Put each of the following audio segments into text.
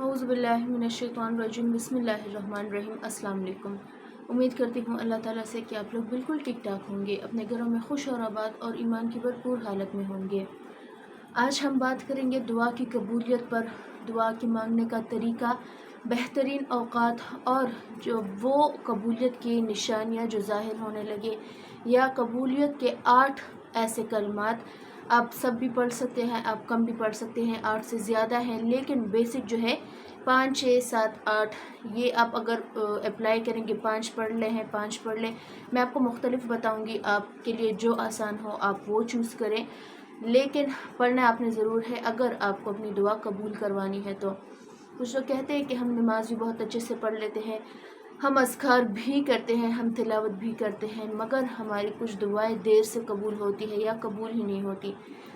औज़ु बिल्लाहि मिनश्शैतानिर्रजीम बिस्मिल्लाहिर्रहमानिर्रहीम। अस्सलाम वालेकुम। उम्मीद करती हूँ अल्लाह ताला से कि आप लोग बिल्कुल ठीक ठाक होंगे, अपने घरों में खुश और आबाद और ईमान की भरपूर हालत में होंगे। आज हम बात करेंगे दुआ की कबूलियत पर, दुआ की मांगने का तरीका, बेहतरीन औक़ात और जो वो कबूलियत की निशानियाँ जो ज़ाहिर होने लगे, या कबूलियत के 8 ऐसे कलमात। आप सब भी पढ़ सकते हैं, आप कम भी पढ़ सकते हैं, 8 से ज़्यादा हैं, लेकिन बेसिक जो है 5, 6, 7, 8 ये आप अगर अप्लाई करेंगे, 5 पढ़ लें हैं, 5 पढ़ लें। मैं आपको मुख्तलिफ बताऊंगी, आपके लिए जो आसान हो आप वो चूज़ करें, लेकिन पढ़ना आपने ज़रूर है अगर आपको अपनी दुआ कबूल करवानी है तो। कुछ लोग कहते हैं कि हम नमाज भी बहुत अच्छे से पढ़ लेते हैं, हम अज़कार भी करते हैं, हम तिलावत भी करते हैं, मगर हमारी कुछ दुआएं देर से कबूल होती है या कबूल ही नहीं होती।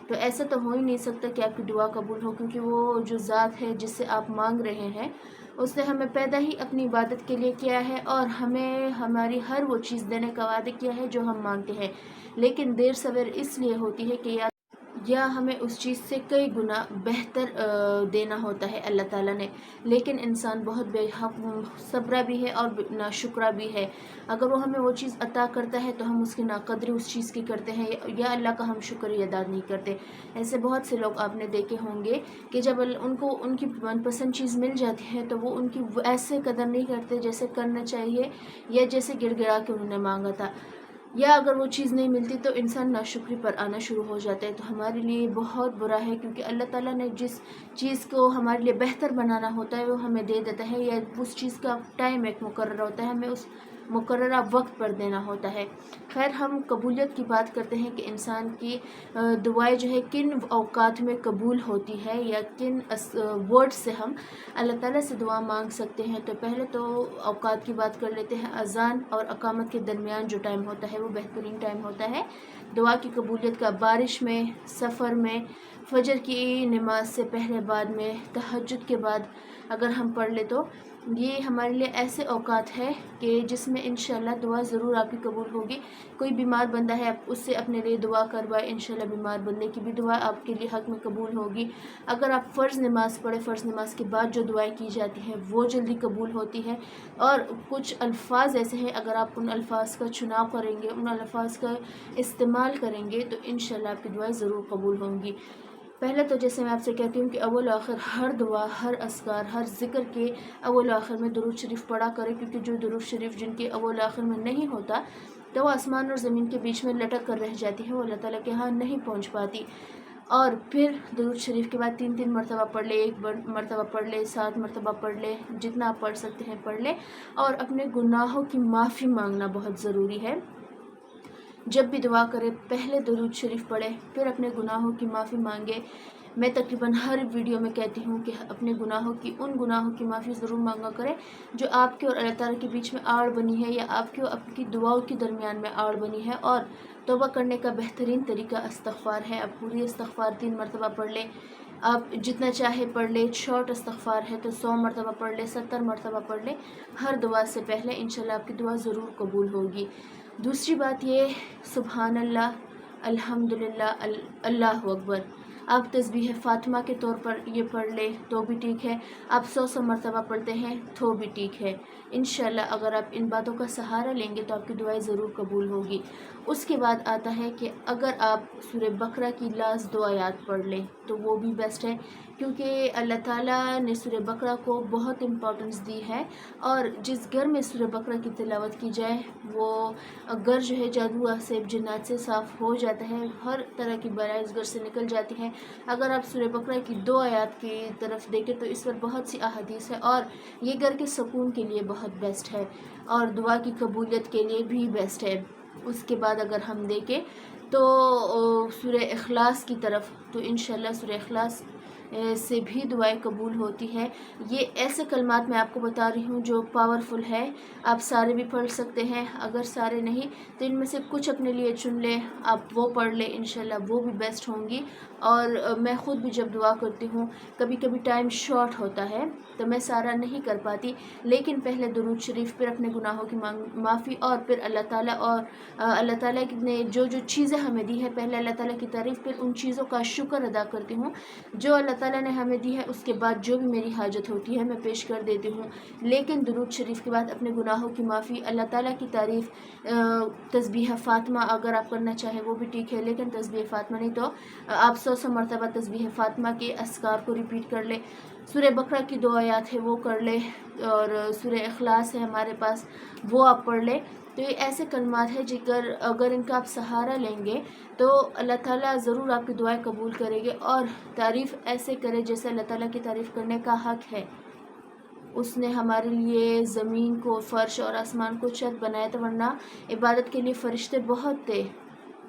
तो ऐसा तो हो ही नहीं सकता कि आपकी दुआ कबूल हो, क्योंकि वो जो ज़ात है जिससे आप मांग रहे हैं उसने हमें पैदा ही अपनी इबादत के लिए किया है और हमें हमारी हर वो चीज़ देने का वादा किया है जो हम मांगते हैं। लेकिन देर सवेर इसलिए होती है कि या हमें उस चीज़ से कई गुना बेहतर देना होता है अल्लाह ताला ने। लेकिन इंसान बहुत सब्रा भी है और नाशुक्रा भी है। अगर वो हमें वो चीज़ अता करता है तो हम उसकी नाकदरी उस चीज़ की करते हैं, या अल्लाह का हम शुक्र अदा नहीं करते। ऐसे बहुत से लोग आपने देखे होंगे कि जब उनको उनकी मनपसंद चीज़ मिल जाती है तो वो उनकी ऐसे कदर नहीं करते जैसे करना चाहिए, या जैसे गिड़गिड़ा के उन्होंने मांगा था। या अगर वो चीज़ नहीं मिलती तो इंसान नाशुक्री पर आना शुरू हो जाता है। तो हमारे लिए बहुत बुरा है, क्योंकि अल्लाह ताला ने जिस चीज़ को हमारे लिए बेहतर बनाना होता है वो हमें दे देता है, या उस चीज़ का टाइम एक मुकर्रर होता है, हमें उस मुकर्ररा वक्त पर देना होता है। खैर, हम कबूलियत की बात करते हैं कि इंसान की दुआएं जो है किन औकात में कबूल होती है, या किन वर्ड से हम अल्लाह ताला से दुआ मांग सकते हैं। तो पहले तो औकात की बात कर लेते हैं। अज़ान और अकामत के दरमियान जो टाइम होता है वो बेहतरीन टाइम होता है दुआ की कबूलियत का। बारिश में, सफ़र में, फजर की नमाज से पहले, बाद में, तहज्जुद के बाद अगर हम पढ़ ले तो ये हमारे लिए ऐसे औकात है कि जिसमें इंशाल्लाह दुआ ज़रूर आपकी कबूल होगी। कोई बीमार बंदा है, आप उससे अपने लिए दुआ करवाए, इंशाल्लाह बीमार बंदे की भी दुआ आपके लिए हक़ में कबूल होगी। अगर आप फ़र्ज़ नमाज़ पढ़े, फ़र्ज़ नमाज के बाद जो दुआएं की जाती हैं वो जल्दी कबूल होती है। और कुछ अल्फाज ऐसे हैं, अगर आप उन अल्फाज का चुनाव करेंगे, उन अल्फाज का इस्तेमाल करेंगे तो इंशाल्लाह आपकी दुआएं ज़रूर कबूल होंगी। पहले तो जैसे मैं आपसे कहती हूँ कि अव्वल आखिर हर दुआ, हर अस्कार, हर ज़िक्र के अव्वल आखिर में दुरूद शरीफ पढ़ा करें, क्योंकि जो दुरूद शरीफ जिनके अव्वल आखिर में नहीं होता तो वो आसमान और ज़मीन के बीच में लटक कर रह जाती है, वो अल्लाह ताला के यहाँ नहीं पहुँच पाती। और फिर दुरूद शरीफ के बाद 3-3 मरतबा पढ़ ले, 1 मरतबा पढ़ ले, 7 मरतबा पढ़ ले, जितना आप पढ़ सकते हैं पढ़ ले। और अपने गुनाहों की माफ़ी मांगना बहुत ज़रूरी है। जब भी दुआ करें पहले दुरूद शरीफ पढ़े, फिर अपने गुनाहों की माफ़ी मांगे। मैं तकरीबन हर वीडियो में कहती हूँ कि अपने उन गुनाहों की माफ़ी ज़रूर मांगा करें जो आपके और अल्लाह ताला के बीच में आड़ बनी है, या आपके और आपकी दुआओं के दरमियान में आड़ बनी है। और तौबा करने का बेहतरीन तरीका इस्तग़फ़ार है। आप पूरी इस्तग़फ़ार 3 मरतबा पढ़ लें, आप जितना चाहे पढ़ ले। शॉर्ट इस्तग़फ़ार है तो 100 मरतबा पढ़ ले, 70 मरतबा पढ़ ले। हर दुआ से पहले इंशाल्लाह आपकी दुआ ज़रूर कबूल होगी। दूसरी बात ये, सुबहान अल्लाह, अल्हम्दुलिल्लाह, अल्लाहु अकबर। आप तस्बीह फ़ातिमा के तौर पर ये पढ़ ले तो भी ठीक है, आप 100 मरतबा पढ़ते हैं तो भी ठीक है। इंशाल्लाह अगर आप इन बातों का सहारा लेंगे तो आपकी दुआएं ज़रूर कबूल होगी। उसके बाद आता है कि अगर आप सूरह बकरा की लास्ट 2 आयात पढ़ लें तो वो भी बेस्ट है, क्योंकि अल्लाह ताला ने सूरह बकरा को बहुत इम्पोर्टेंस दी है। और जिस घर में सूरह बकरा की तिलावत की जाए वो घर जो है जादू से, जिन्नात से साफ़ हो जाता है, हर तरह की बलाएं इस घर से निकल जाती हैं। अगर आप सूरह बकरा की 2 आयात की तरफ देखें तो इस पर बहुत सी अहादीस है, और ये घर के सुकून के लिए बहुत बेस्ट है और दुआ की कबूलियत के लिए भी बेस्ट है। उसके बाद अगर हम देखें तो सूरह इखलास की तरफ, तो इंशाल्लाह सूरह इखलास से भी दुआएं कबूल होती है। ये ऐसे कलमात मैं आपको बता रही हूँ जो पावरफुल है, आप सारे भी पढ़ सकते हैं। अगर सारे नहीं तो इनमें से कुछ अपने लिए चुन लें, आप वो पढ़ लें, इंशाल्लाह वो भी बेस्ट होंगी। और मैं ख़ुद भी जब दुआ करती हूँ, कभी कभी टाइम शॉर्ट होता है तो मैं सारा नहीं कर पाती, लेकिन पहले दुरूद शरीफ, फिर अपने गुनाहों की माफ़ी, और फिर अल्लाह ताला ने जो जो चीज़ें हमें दी है, पहले अल्लाह ताला की तारीफ़, फिर उन चीज़ों का शुक्र अदा करती हूँ जो अल्लाह تعالیٰ نے ہمیں دی ہے اس کے بعد جو بھی میری حاجت ہوتی ہے میں پیش کر دیتی ہوں، لیکن درود شریف کے بعد اپنے گناہوں کی معافی، اللہ تعالیٰ کی تعریف، تسبیح فاطمہ اگر آپ کرنا چاہیں وہ بھی ٹھیک ہے، لیکن تسبیح فاطمہ نہیں تو آپ 100 مرتبہ تسبیح فاطمہ کے اذکار کو ریپیٹ کر لیں، سورہ بقرہ کی 2 آیات ہے وہ کر لیں، اور سورہ اخلاص ہے ہمارے پاس وہ آپ پڑھ لیں۔ تو یہ ایسے کلمات ہیں اگر ان کا آپ سہارا لیں گے تو اللہ تعالیٰ ضرور آپ کی دعائیں قبول کرے گے، اور تعریف ایسے کرے جیسے اللہ تعالیٰ کی تعریف کرنے کا حق ہے۔ اس نے ہمارے لیے زمین کو فرش اور آسمان کو چھت بنایا تھا، ورنہ عبادت کے لیے فرشتے بہت تھے،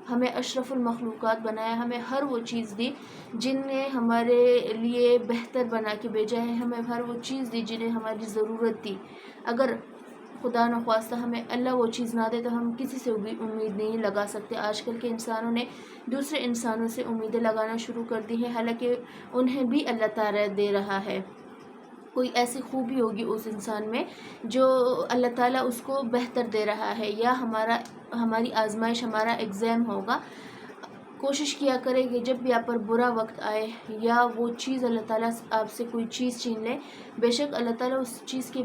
ہمیں اشرف المخلوقات بنایا، ہمیں ہر وہ چیز دی جن نے ہمارے لیے بہتر بنا کے بھیجا ہے، ہمیں ہر وہ چیز دی جنہیں ہماری ضرورت تھی۔ اگر خدا نخواستہ ہمیں اللہ وہ چیز نہ دے تو ہم کسی سے بھی امید نہیں لگا سکتے۔ آج کل کے انسانوں نے دوسرے انسانوں سے امیدیں لگانا شروع کر دی ہیں، حالانکہ انہیں بھی اللہ تعالیٰ دے رہا ہے۔ کوئی ایسی خوبی ہوگی اس انسان میں جو اللہ تعالیٰ اس کو بہتر دے رہا ہے، یا ہماری آزمائش، ہمارا ایگزام ہوگا۔ کوشش کیا کرے کہ جب بھی آپ پر برا وقت آئے یا وہ چیز اللہ تعالیٰ آپ سے کوئی چیز چھین لے، بے شک اللہ تعالیٰ اس چیز کے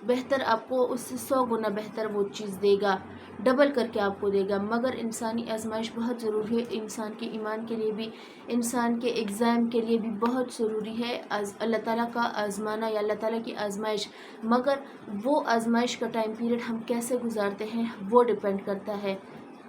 بہتر آپ کو اس سے 100 گنا بہتر وہ چیز دے گا، ڈبل کر کے آپ کو دے گا۔ مگر انسانی آزمائش بہت ضروری ہے، انسان کے ایمان کے لیے بھی، انسان کے ایگزام کے لیے بھی بہت ضروری ہے اللہ تعالیٰ کا آزمانا یا اللہ تعالیٰ کی آزمائش۔ مگر وہ آزمائش کا ٹائم پیریڈ ہم کیسے گزارتے ہیں وہ ڈیپینڈ کرتا ہے۔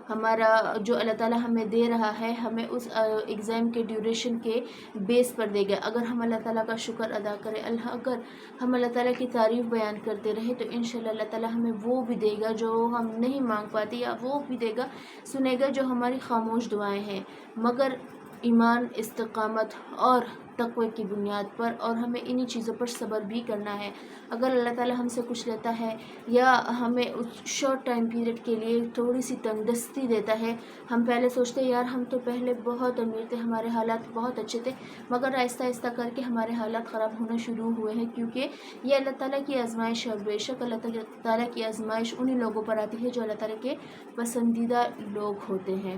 ہمارا جو اللہ تعالیٰ ہمیں دے رہا ہے ہمیں اس ایگزام کے ڈیوریشن کے بیس پر دے گا۔ اگر ہم اللہ تعالیٰ کا شکر ادا کریں، اگر ہم اللہ تعالیٰ کی تعریف بیان کرتے رہے تو انشاءاللہ اللہ تعالیٰ ہمیں وہ بھی دے گا جو ہم نہیں مانگ پاتے، یا وہ بھی دے گا، سنے گا جو ہماری خاموش دعائیں ہیں۔ مگر ایمان، استقامت اور تقوی کی بنیاد پر، اور ہمیں انہی چیزوں پر صبر بھی کرنا ہے۔ اگر اللہ تعالیٰ ہم سے کچھ لیتا ہے یا ہمیں اس شارٹ ٹائم پیریڈ کے لیے تھوڑی سی تنگ دستی دیتا ہے، ہم پہلے سوچتے ہیں یار ہم تو پہلے بہت امیر تھے، ہمارے حالات بہت اچھے تھے، مگر آہستہ آہستہ کر کے ہمارے حالات خراب ہونا شروع ہوئے ہیں، کیونکہ یہ اللہ تعالیٰ کی آزمائش ہے۔ بے شک اللہ تعالیٰ کی آزمائش انہی لوگوں پر آتی ہے جو اللہ تعالیٰ کے پسندیدہ لوگ ہوتے ہیں۔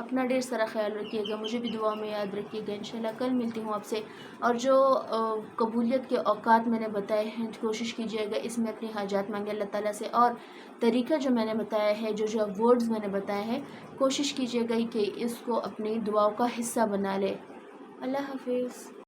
اپنا ڈھیر سارا خیال رکھیے گا، مجھے بھی دعا میں یاد رکھیے گا۔ انشاءاللہ کل ملتی ہوں آپ سے، اور جو قبولیت کے اوقات میں نے بتائے ہیں کوشش کیجیے گا اس میں اپنی حاجات مانگے اللہ تعالیٰ سے، اور طریقہ جو میں نے بتایا ہے، جو ورڈز میں نے بتائے ہیں، کوشش کیجیے گا کہ اس کو اپنی دعاؤں کا حصہ بنا لے۔ اللہ حافظ۔